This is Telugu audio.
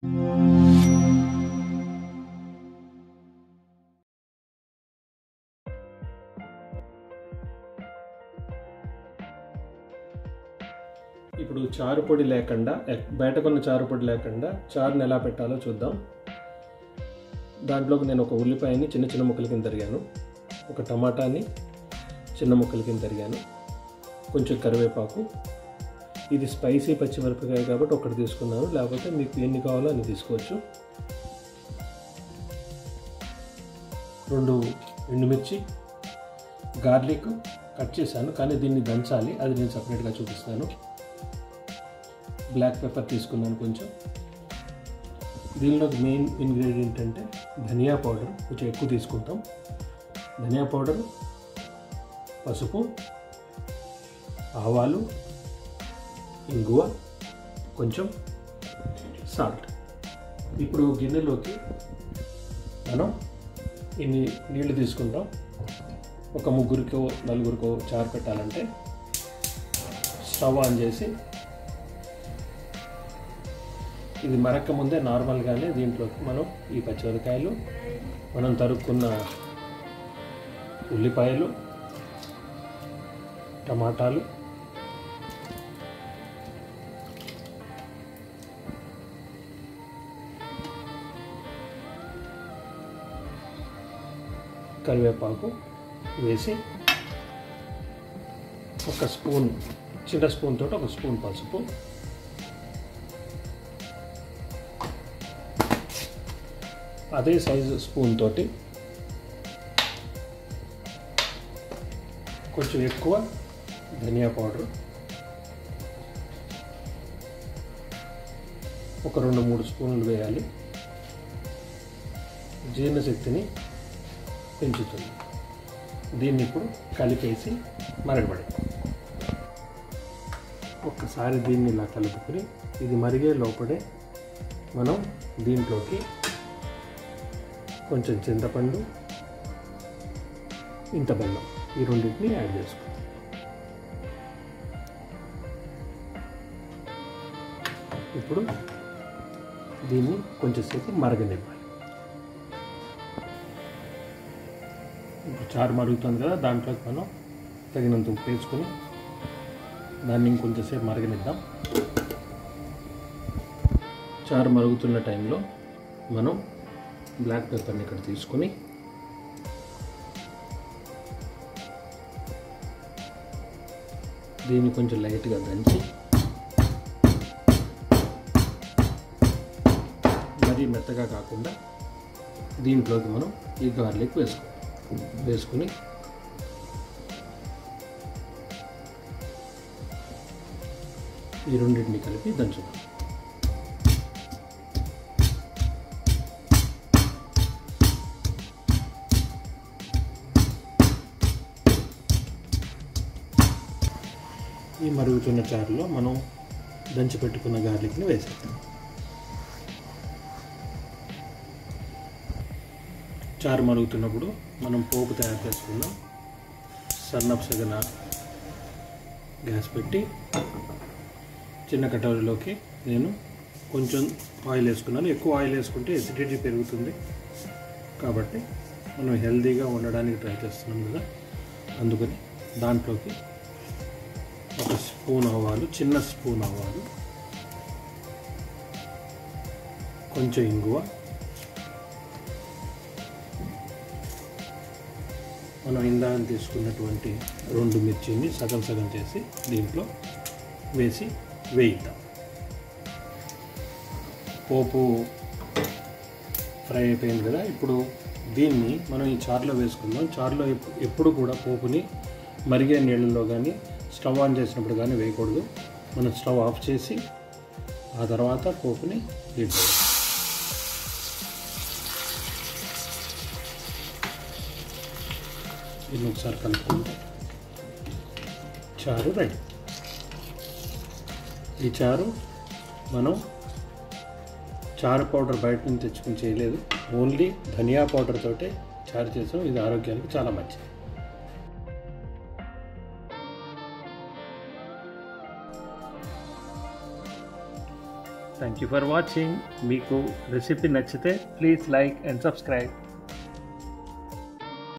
ఇప్పుడు చారు పొడి లేకుండా బయట కొన్న చారు పొడి లేకుండా చారుని ఎలా పెట్టాలో చూద్దాం. దాంట్లోకి నేను ఒక ఉల్లిపాయని చిన్న చిన్న ముక్కల కింద తరిగాను, ఒక టమాటాని చిన్న ముక్కల కింద తరిగాను, కొంచెం కరివేపాకు. ఇది స్పైసీ పచ్చిమిరపకాయ కాబట్టి ఒకటి తీసుకున్నాను, లేకపోతే మీకు ఎన్ని కావాలో అన్ని తీసుకోవచ్చు. 2 ఎండుమిర్చి, గార్లిక్ కట్ చేశాను కానీ దీన్ని దంచాలి, అది నేను సపరేట్గా చూపిస్తాను. బ్లాక్ పెప్పర్ తీసుకున్నాను కొంచెం. దీనిలోకి మెయిన్ ఇంగ్రీడియంట్ అంటే ధనియా పౌడర్, కొంచెం ఎక్కువ తీసుకుంటాం. ధనియా పౌడర్, పసుపు, ఆవాలు, ఇంగువ, కొంచెం సాల్ట్. ఇప్పుడు గిన్నెలోకి మనం ఇన్ని నీళ్లు తీసుకుంటాం. ఒక 3-4 చారు పెట్టాలంటే స్టవ్ ఆన్ చేసి ఇది మరక్క ముందే నార్మల్గానే దీంట్లోకి మనం ఈ పచ్చిమిరపకాయలు, మనం తరుక్కున్న ఉల్లిపాయలు, టమాటాలు, కరివేపాకు వేసి ఒక స్పూన్, చిన్న స్పూన్ తోటి ఒక స్పూన్ పసుపు, అదే సైజు స్పూన్ తోటి కొంచెం ఎక్కువ ధనియా పౌడర్, ఒక 2-3 స్పూన్లు వేయాలి. జీర్ణశక్తిని పెంచుతుంది. దీన్ని ఇప్పుడు కలిపేసి మరగబడి ఒక్కసారి దీన్ని ఇలా కలుపుకొని ఇది మరిగే లోపలే మనం దీంట్లోకి కొంచెం చింతపండు, ఇంత బెల్లం, ఈ రెండింటిని యాడ్ చేసుకోవాలి. ఇప్పుడు దీన్ని కొంచెంసేపు మరగనివ్వాలి. ఇప్పుడు చారు మరుగుతుంది కదా, దాంట్లోకి మనం తగినంత ఉప్పు వేసుకొని దాన్ని ఇంకొంచెంసేపు మరగనిద్దాం. చారు మరుగుతున్న టైంలో మనం బ్లాక్ పెప్పర్ని ఇక్కడ తీసుకొని దీన్ని కొంచెం లైట్గా దంచి, మరీ మెత్తగా కాకుండా దీంట్లోకి మనం ఈ గార్లిక్ వేసుకొని ఈ రెండింటిని కలిపి దంచుదాం. ఈ మరుగుతున్న చారులో మనం దంచి పెట్టుకున్న గార్లిక్ని వేసేద్దాం. చారు మరుగుతున్నప్పుడు మనం పోపు తయారు చేసుకుందాం. సన్నపు సగన గ్యాస్ పెట్టి చిన్న కటోరీలోకి నేను కొంచెం ఆయిల్ వేసుకున్నాను. ఎక్కువ ఆయిల్ వేసుకుంటే ఎసిడిటీ పెరుగుతుంది కాబట్టి మనం హెల్తీగా ఉండడానికి ట్రై చేస్తున్నాం కదా, అందుకని దాంట్లోకి ఒక స్పూన్ ఆవాలు, చిన్న స్పూన్ ఆవాలు, కొంచెం ఇంగువ, మనం ఇందాక తీసుకున్నటువంటి 2 మిర్చిని సగం సగం చేసి దీంట్లో వేసి వేయిద్దాం. పోపు ఫ్రై అయిపోయింది కదా, ఇప్పుడు దీన్ని మనం ఈ చారులో వేసుకుందాం. చారులో ఎప్పుడు కూడా పోపుని మరిగే నీళ్ళల్లో కానీ స్టవ్ ఆన్ చేసినప్పుడు కానీ వేయకూడదు. మనం స్టవ్ ఆఫ్ చేసి ఆ తర్వాత పోపుని హీట్ చేయాలి. దీన్ని ఒకసారి కలుపుకుంటే చారు రెడీ. ఈ చారు మనం చారు పౌడర్ బయట నుంచి తెచ్చుకుని చేయలేదు, ఓన్లీ ధనియా పౌడర్ తోటే చారు చేసాం. ఇది ఆరోగ్యానికి చాలా మంచిది. Thank you for watching. మీకు రెసిపీ నచ్చితే ప్లీజ్ లైక్ అండ్ సబ్స్క్రైబ్.